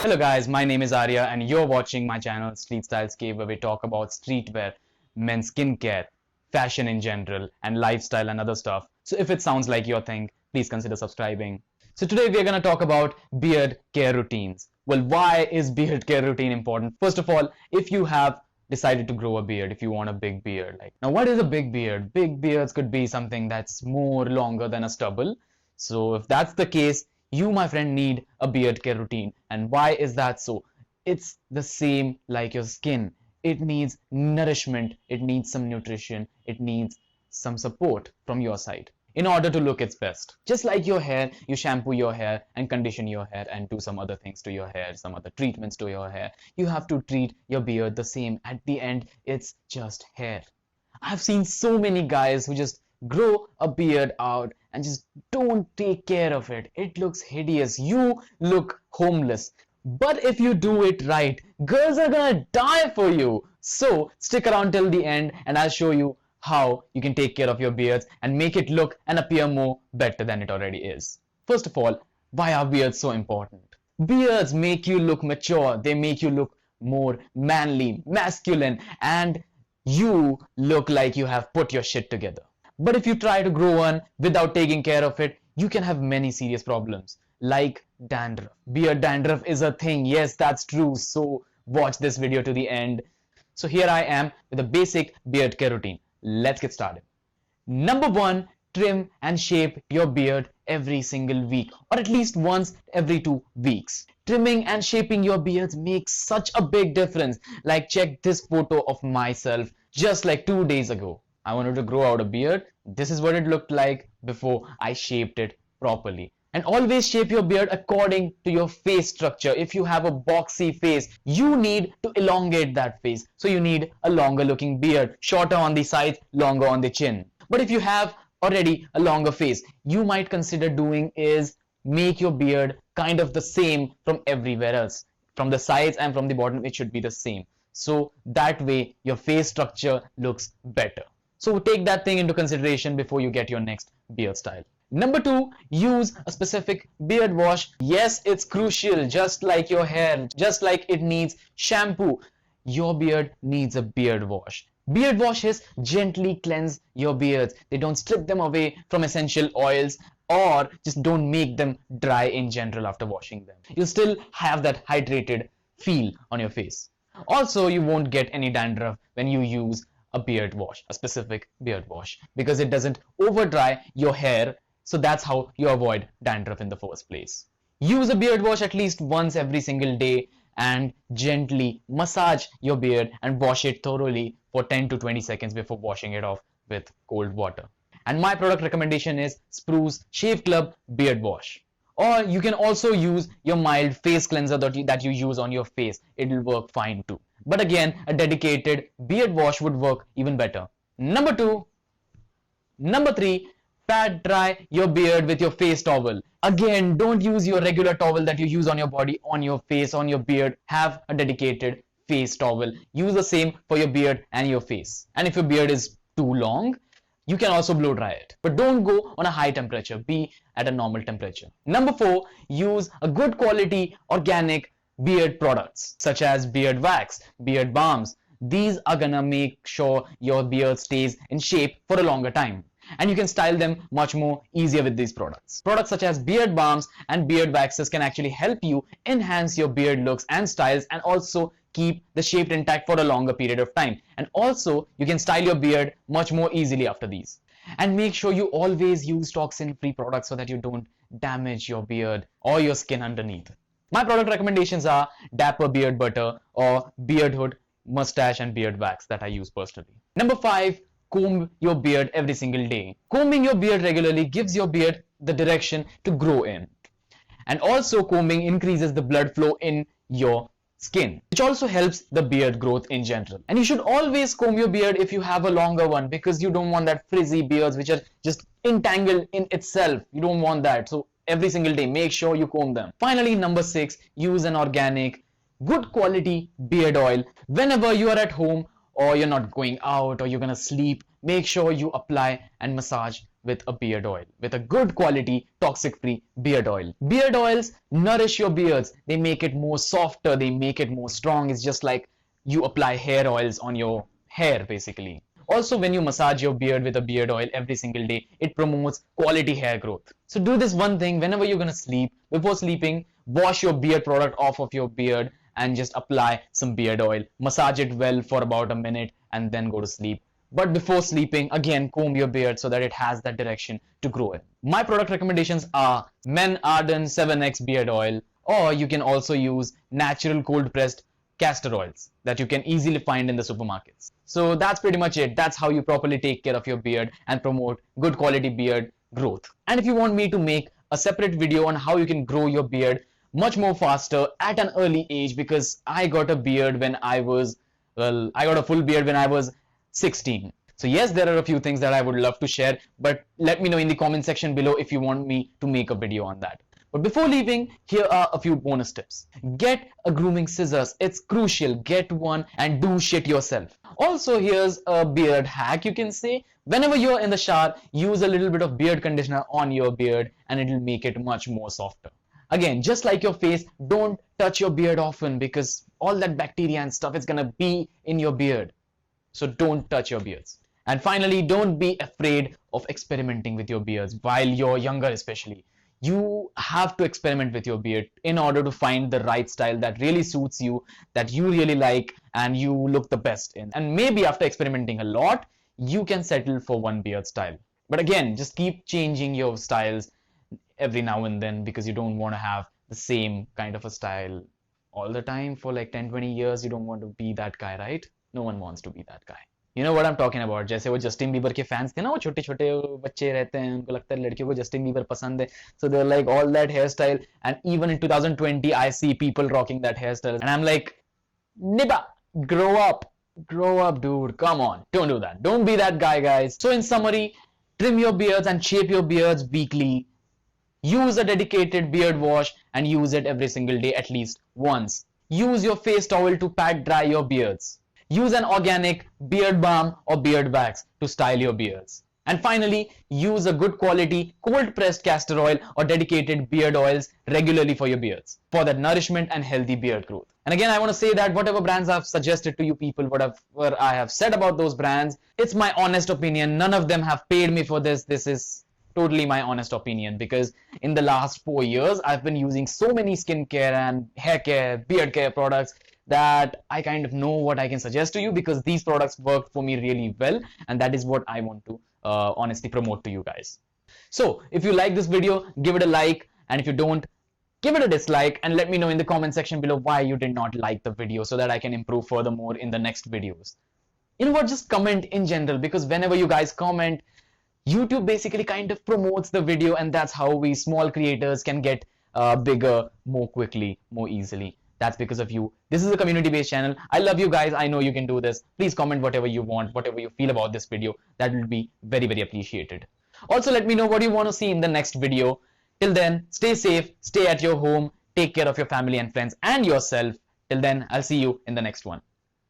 Hello guys, my name is Aarya and you're watching my channel StreetStyleScape, where we talk about streetwear, men's skincare, fashion in general, and lifestyle and other stuff. So if it sounds like your thing, please consider subscribing. So today we're going to talk about beard care routines. Well, why is beard care routine important? First of all, if you have decided to grow a beard, if you want a big beard, now what is a big beard? Big beards could be something that's more longer than a stubble. So if that's the case, you, my friend, need a beard care routine. And why is that so? It's the same like your skin. It needs nourishment, it needs some nutrition, it needs some support from your side in order to look its best. Just like your hair, you shampoo your hair and condition your hair and do some other things to your hair, some other treatments to your hair. You have to treat your beard the same. At the end, it's just hair. I've seen so many guys who just grow a beard out and just don't take care of it. It looks hideous. You look homeless. But if you do it right, girls are gonna die for you. So stick around till the end and I'll show you how you can take care of your beards and make it look and appear more better than it already is. First of all, why are beards so important? Beards make you look mature. They make you look more manly, masculine, and you look like you have put your shit together. But if you try to grow one without taking care of it, you can have many serious problems like dandruff. Beard dandruff is a thing. Yes, that's true. So watch this video to the end. So here I am with a basic beard care routine. Let's get started. Number one, trim and shape your beard every single week, or at least once every 2 weeks. Trimming and shaping your beards makes such a big difference. Like, check this photo of myself just like 2 days ago. I wanted to grow out a beard. This is what it looked like before I shaped it properly. And always shape your beard according to your face structure. If you have a boxy face, you need to elongate that face. So you need a longer looking beard, shorter on the sides, longer on the chin. But if you have already a longer face, you might consider doing is make your beard kind of the same from everywhere else. From the sides and from the bottom, it should be the same. So that way your face structure looks better. So take that thing into consideration before you get your next beard style. Number two, use a specific beard wash. Yes, it's crucial. Just like your hair, just like it needs shampoo, your beard needs a beard wash. Beard washes gently cleanse your beards. They don't strip them away from essential oils or just don't make them dry in general after washing them. You'll still have that hydrated feel on your face. Also, you won't get any dandruff when you use a beard wash, a specific beard wash, because it doesn't over dry your hair. So that's how you avoid dandruff in the first place. Use a beard wash at least once every single day and gently massage your beard and wash it thoroughly for 10 to 20 seconds before washing it off with cold water. And my product recommendation is Spruce Shave Club Beard Wash. Or you can also use your mild face cleanser that you use on your face. It will work fine too. But again, a dedicated beard wash would work even better. Number three, pat dry your beard with your face towel. Again, don't use your regular towel that you use on your body, on your face, on your beard. Have a dedicated face towel. Use the same for your beard and your face. And if your beard is too long, you can also blow dry it. But don't go on a high temperature. Be at a normal temperature. Number four, use a good quality organic beard products such as beard wax, beard balms. These are gonna make sure your beard stays in shape for a longer time. And you can style them much more easier with these products. Products such as beard balms and beard waxes can actually help you enhance your beard looks and styles and also keep the shape intact for a longer period of time. And also you can style your beard much more easily after these. And make sure you always use toxin-free products so that you don't damage your beard or your skin underneath. My product recommendations are Dapper Beard Butter or Beard Hood Mustache and Beard Wax that I use personally. Number five, comb your beard every single day. Combing your beard regularly gives your beard the direction to grow in. And also combing increases the blood flow in your skin, which also helps the beard growth in general. And you should always comb your beard if you have a longer one, because you don't want that frizzy beards which are just entangled in itself. You don't want that. So every single day, make sure you comb them. Finally, number six, use an organic, good quality beard oil. Whenever you are at home or you're not going out or you're gonna sleep, make sure you apply and massage with a beard oil, with a good quality toxic-free beard oil. Beard oils nourish your beards. They make it more softer, they make it more strong. It's just like you apply hair oils on your hair basically. Also, when you massage your beard with a beard oil every single day, it promotes quality hair growth. So do this one thing whenever you're gonna sleep. Before sleeping, wash your beard product off of your beard and just apply some beard oil. Massage it well for about a minute and then go to sleep. But before sleeping, again, comb your beard so that it has that direction to grow in. My product recommendations are Men Arden 7X beard oil, or you can also use natural cold pressed castor oils that you can easily find in the supermarkets. So that's pretty much it. That's how you properly take care of your beard and promote good quality beard growth. And if you want me to make a separate video on how you can grow your beard much more faster at an early age, because I got a beard when I got a full beard when I was 16. So yes, there are a few things that I would love to share, but let me know in the comment section below if you want me to make a video on that. But before leaving, here are a few bonus tips. Get a grooming scissors. It's crucial. Get one and do shit yourself. Also, here's a beard hack, you can say. Whenever you're in the shower, use a little bit of beard conditioner on your beard and it'll make it much more softer. Again, just like your face, don't touch your beard often because all that bacteria and stuff is gonna be in your beard. So don't touch your beards. And finally, don't be afraid of experimenting with your beards while you're younger especially. You have to experiment with your beard in order to find the right style that really suits you, that you really like and you look the best in. And maybe after experimenting a lot, you can settle for one beard style. But again, just keep changing your styles every now and then because you don't want to have the same kind of a style all the time for like 10-20 years. You don't want to be that guy, right? No one wants to be that guy. You know what I'm talking about. जैसे वो Justin Bieber के fans थे ना, वो छोटे छोटे बच्चे रहते हैं, उनको लगता है लड़कियों को जस्टिन बीबर पसंद है, so they're like all that hairstyle, and even in 2020 I see people rocking that hairstyle and I'm like, nibba, grow up dude, come on, don't do that, don't be that guy guys. So in summary, trim your beards and shape your beards weekly, use a dedicated beard wash and use it every single day at least once, use your face towel to pat dry your beards. Use an organic beard balm or beard wax to style your beards. And finally, use a good quality cold pressed castor oil or dedicated beard oils regularly for your beards for that nourishment and healthy beard growth. And again, I want to say that whatever brands I've suggested to you people, whatever I have said about those brands, it's my honest opinion. None of them have paid me for this. This is totally my honest opinion because in the last 4 years, I've been using so many skincare and hair care, beard care products that I kind of know what I can suggest to you because these products worked for me really well and that is what I want to honestly promote to you guys. So if you like this video, give it a like, and if you don't, give it a dislike and let me know in the comment section below why you did not like the video so that I can improve furthermore in the next videos. You know what, just comment in general because whenever you guys comment, YouTube basically kind of promotes the video and that's how we small creators can get bigger more quickly, more easily. That's because of you. This is a community-based channel. I love you guys. I know you can do this. Please comment whatever you want, whatever you feel about this video. That will be very, very appreciated. Also, let me know what you want to see in the next video. Till then, stay safe, stay at your home, take care of your family and friends and yourself. Till then, I'll see you in the next one.